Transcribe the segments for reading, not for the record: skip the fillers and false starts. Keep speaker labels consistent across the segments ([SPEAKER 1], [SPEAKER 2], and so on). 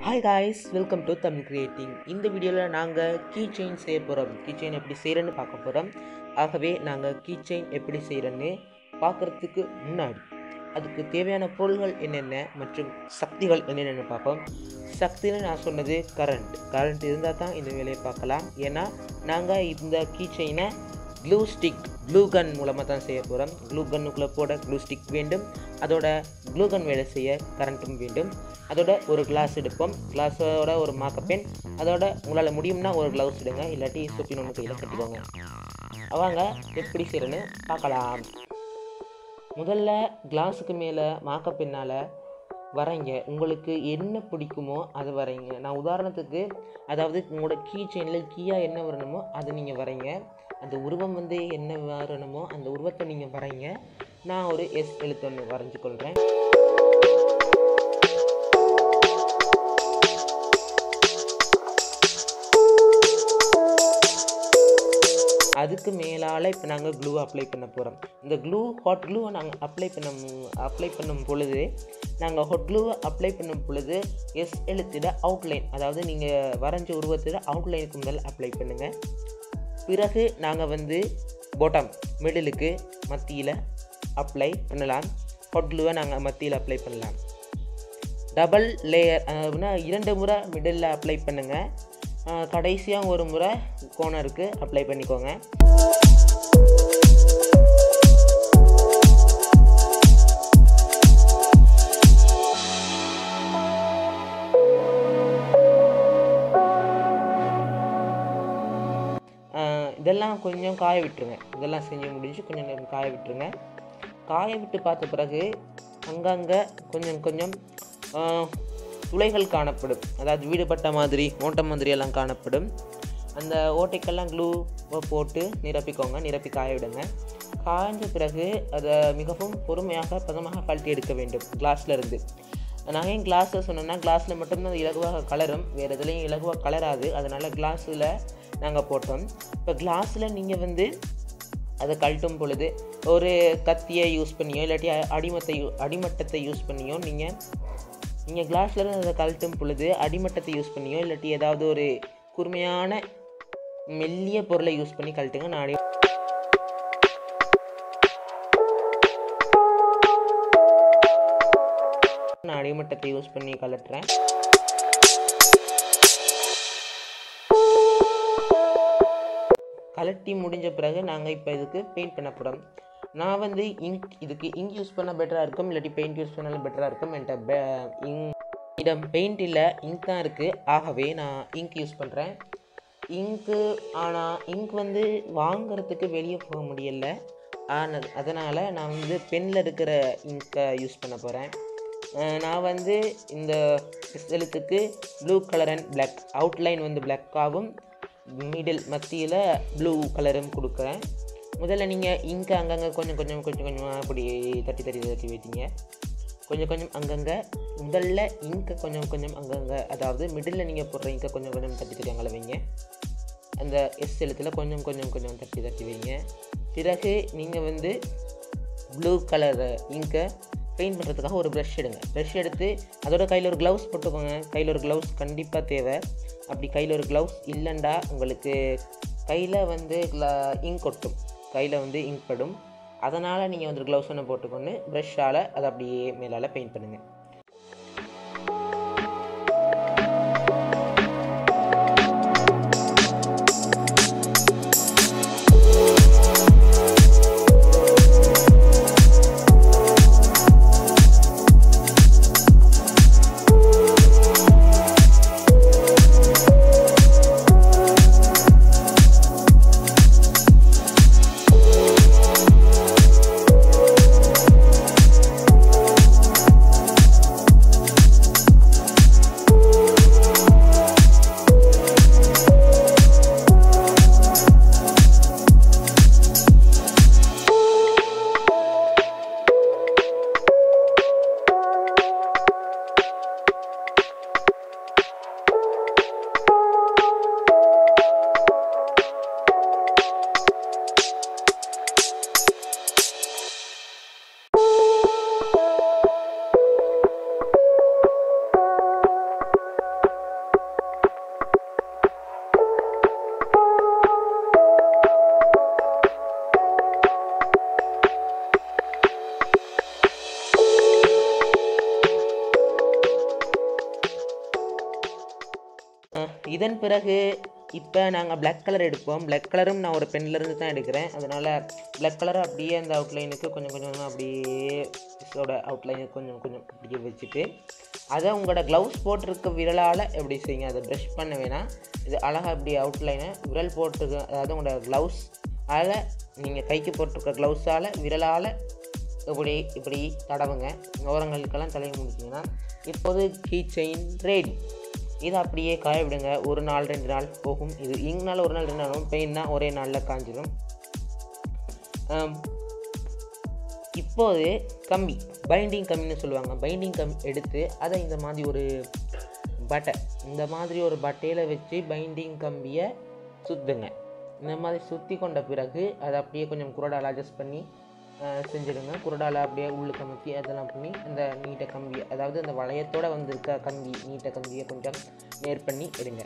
[SPEAKER 1] Hi guys, welcome to Tamil Creating. இந்த வீடியோவில் நாங்கள் keychain செய்ய போகிறோம். keychain எப்படி செய்கிறேன்னு பார்க்க போகிறோம். ஆகவே நாங்கள் keychain எப்படி செய்கிறேன்னு பார்க்குறதுக்கு முன்னாடி அதுக்கு தேவையான பொருள்கள் என்னென்ன மற்றும் சக்திகள் என்னென்னு பார்ப்போம். சக்தின்னு நான் சொன்னது கரண்ட் இருந்தால் தான் இந்த வேலையை பார்க்கலாம். ஏன்னா நாங்கள் இந்த keychain-ஐ க்ளூ கன் மூலமாக தான் செய்ய போகிறோம். க்ளூ கன்னுக்குள்ளே போட க்ளூ ஸ்டிக் வேண்டும். அதோட க்ளூ கன் வேலை செய்ய கரண்ட்டும் வேண்டும். அதோட ஒரு கிளாஸ் எடுப்போம். கிளாஸோட ஒரு மார்க்க பென். அதோட உங்களால் முடியும்னா ஒரு க்ளவுஸ் எடுங்க, இல்லாட்டி சுப்பின் ஒன்று கையில் கட்டிக்கோங்க. அவங்க எப்படி செய்யறேன்னு பார்க்கலாம். முதல்ல கிளாஸுக்கு மேலே மார்க்க பென்னால் வரைங்க. உங்களுக்கு என்ன பிடிக்குமோ அதை வரைங்க. நான் உதாரணத்துக்கு, அதாவது உங்களோட கீச்செயினில் கீயாக என்ன வரணுமோ அதை நீங்கள் வரைங்க. அந்த உருவம் என்ன வரணுமோ அந்த உருவத்தை நீங்கள் வரைங்க. நான் ஒரு எஸ் எழுத்து ஒன்று வரைஞ்சி கொள்கிறேன். அதுக்கு மேலால் இப்போ நாங்கள் க்ளூ அப்ளை பண்ண போகிறோம். இந்த ஹாட் க்ளூவை நாங்கள் அப்ளை பண்ணும் பொழுது எஸ் எழுத்திட அவுட்லைன், அதாவது நீங்கள் வரைஞ்ச உருவத்திட அவுட்லைனுக்கு முதல் அப்ளை பண்ணுங்கள். பிறகு நாங்கள் பாட்டம் மிடிலுக்கு மத்தியில் அப்ளை பண்ணலாம். ஹாட் க்ளூவை நாங்கள் மத்தியில் அப்ளை பண்ணலாம். டபுள் லேயர் அப்படின்னா 2 முறை மிடில் அப்ளை பண்ணுங்கள். கடைசியாக ஒரு முறை கோனருக்கு அப்ளை பண்ணிக்கோங்க. இதெல்லாம் கொஞ்சம் காய விட்டுருங்க. இதெல்லாம் செஞ்சு முடிஞ்சு கொஞ்சம் நேரம் காய விட்டுருங்க. காய விட்டு பார்த்த பிறகு அங்கங்கே கொஞ்சம் துளைகள் காணப்படும். அதாவது வீடுபட்ட மாதிரி ஓட்டை மாதிரி எல்லாம் காணப்படும். அந்த ஓட்டைக்கெல்லாம் க்ளூ போட்டு நிரப்பி காய விடுங்க. காய்ஞ்ச பிறகு அதை மிகவும் பொறுமையாக பதமாக கழட்டி எடுக்க வேண்டும் கிளாஸில் இருந்து. நான் ஏன் கிளாஸை சொன்னேன்னா, கிளாஸில் மட்டும்தான் இலகுவாக கலரும், வேறு எதுலேயும் இலகுவாக கலராது. அதனால் கிளாஸில் நாங்கள் போட்டோம். இப்போ கிளாஸில் நீங்கள் அதை கழட்டும் பொழுது ஒரு கத்தியை யூஸ் பண்ணியோ இல்லாட்டி அடிமட்டத்தை யூஸ் பண்ணியோ நீங்கள் கிளாஸ்லேருந்து அதை கழட்டும் பொழுது அடிமட்டத்தை யூஸ் பண்ணியோ இல்லாட்டி ஏதாவது ஒரு கூர்மையான மெல்லிய பொருளை யூஸ் பண்ணி கழட்டுங்க. நான் அடிமட்டத்தை யூஸ் பண்ணி கழட்டுறேன். கலட்டி முடிஞ்ச பிறகு நாங்கள் இப்போ இதுக்கு பெயிண்ட் பண்ண போகிறோம். நான் இதுக்கு இங்க் யூஸ் பண்ண பெட்டராக இருக்கும், இல்லாட்டி பெயிண்ட் யூஸ் பண்ணாலும் பெட்டராக இருக்கும். என்கிட்ட பெயிண்ட் இல்லை, இங்க் தான் இருக்குது. ஆகவே நான் இங்க் யூஸ் பண்ணுறேன். ஆனால் இங்க் வாங்கிறதுக்கு வெளியே போக முடியலை. அதனால் நான் பெனில் இருக்கிற இங்கை யூஸ் பண்ண போகிறேன். நான் இந்த எழுத்துக்கு blue colour and black outline பிளாக்காகவும் மிடில் மத்தியில் ப்ளூ கலரும் கொடுக்குறேன். முதல்ல நீங்கள் இங்கு அங்கங்கே கொஞ்சம் அப்படி தட்டி வைத்தீங்க. கொஞ்சம் அங்கங்கே முதல்ல இங்கை கொஞ்சம் அங்கங்கே, அதாவது மிடில் நீங்கள் போடுற இங்கை கொஞ்சம் தட்டி அங்கே வைங்க. அந்த எஸ் எழுத்தில் கொஞ்சம் தட்டி வைங்க. பிறகு நீங்கள் ப்ளூ கலர் இங்கை பெயிண்ட் பண்ணுறதுக்காக ஒரு ப்ரஷ் எடுங்க. ப்ரஷ் எடுத்து அதோட கையில் ஒரு க்ளவுஸ் போட்டுக்கோங்க. கையில் ஒரு க்ளவுஸ் கண்டிப்பாக தேவை. அப்படி கையில் ஒரு க்ளவுஸ் இல்லைண்டா உங்களுக்கு கையில் இங்க் ஒட்டும், கையில் இங்க் படும். அதனால் நீங்கள் ஒரு க்ளவுஸ் ஒன்று போட்டுக்கொண்டு ப்ரஷ்ஷால் அதை அப்படியே மேலால் பெயிண்ட் பண்ணுங்கள். இதன் பிறகு இப்போ நாங்கள் பிளாக் கலர் எடுப்போம். பிளாக் கலரும் நான் ஒரு பென்லேருந்து தான் எடுக்கிறேன். அதனால் பிளாக் கலரை அப்படியே அந்த அவுட்லைனுக்கு கொஞ்சம் கொஞ்சமாக அப்படியே இதோட அவுட்லைனுக்கு கொஞ்சம் கொஞ்சம் அப்படியே வச்சுட்டு அதை உங்களோட க்ளவுஸ் போட்டிருக்க விரலால் எப்படி செய்யுங்க. அதை ப்ரஷ் பண்ண வேணாம். இது அழகாக அப்படி அவுட்லைனை விரல் போட்டிருக்க, அதாவது உங்களோட க்ளவுஸ் அதில் நீங்கள் கைக்கு போட்டிருக்க க்ளவுஸால் விரலால் இப்படி தடவுங்க. ஓரங்களுக்கெல்லாம் தலையை முடிச்சிங்கன்னா இப்போது கீ செயின் ரெடி. இதை அப்படியே காய விடுங்க. ஒரு நாள் 2 நாள் போகும். இது இங்கனால ஒரு நாள் 2 நாள் ஆகும். பெயின்னா ஒரே நாளில் காஞ்சிடும். இப்போது கம்பி, பைண்டிங் கம்பின்னு சொல்லுவாங்க. பைண்டிங் கம்பி எடுத்து அதை இந்த மாதிரி ஒரு பட்டையில் வச்சு பைண்டிங் கம்பியை சுற்றுங்க. இந்த மாதிரி சுற்றி கொண்ட பிறகு அதை அப்படியே கொஞ்சம் குரடால் அட்ஜஸ்ட் பண்ணி செஞ்சுடுங்க. குரடால் அப்படியே உள்ளுக்கு அமுத்தி அதெல்லாம் பண்ணி அந்த நீட்டை கம்பியை, அதாவது அந்த வளையத்தோடு வந்திருக்க கம்பி நீட்டை கம்பியை கொஞ்சம் நேர் பண்ணி எடுங்க.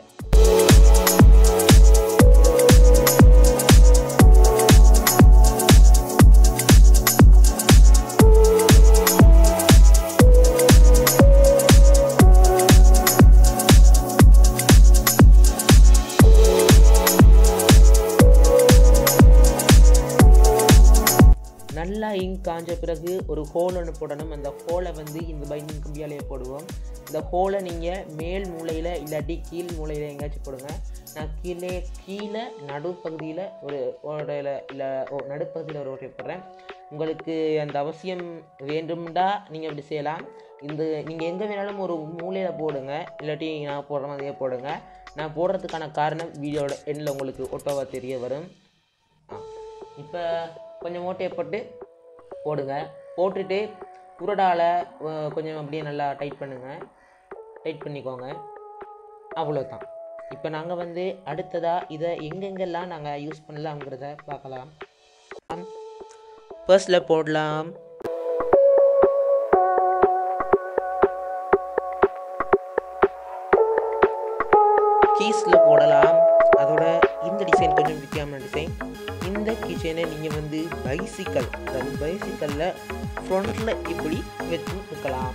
[SPEAKER 1] நல்லா இங்க் காஞ்ச பிறகு ஒரு ஹோல் ஒன்று போடணும். அந்த ஹோலை வந்து இந்த பைண்டிங் கம்பியாலேயே போடுவோம். இந்த ஹோலை நீங்கள் மேல் மூலையில் இல்லாட்டி கீழ் மூலையில் எங்கேயாச்சும் போடுங்க. நான் கீழே நடுப்பகுதியில் ஒரு ஓடையில் இல்லை நடுப்பகுதியில் ஒரு ஓட்டை போடுறேன். உங்களுக்கு அந்த அவசியம் வேண்டும்டா நீங்கள் அப்படி செய்யலாம். நீங்கள் எங்கே வேணாலும் ஒரு மூலையில் போடுங்க, இல்லாட்டி நான் போடுற மாதிரியே போடுங்க. நான் போடுறதுக்கான காரணம் வீடியோட எண்ணில் உங்களுக்கு ஒட்டோவாக தெரிய வரும். இப்போ கொஞ்சம் ஓட்டையை போடுங்க. போட்டுட்டு குரடால் கொஞ்சம் அப்படியே நல்லா டைட் பண்ணிக்கோங்க. அவ்வளோதான். இப்போ நாங்கள் வந்து அடுத்ததாக இதை எங்கெங்கெல்லாம் நாங்கள் யூஸ் பண்ணலாம்ங்கிறத பார்க்கலாம். ஃபர்ஸ்டில் போடலாம். கீஸில் போடலாம். அதோட இந்த டிசைன் கொஞ்சம் வித்தியாசமான டிசைன். இந்த கீச்சைனை நீங்கள் வந்து பைசிக்கலில் ஃப்ரண்ட்டில் இப்படி வச்சு வைக்கலாம்.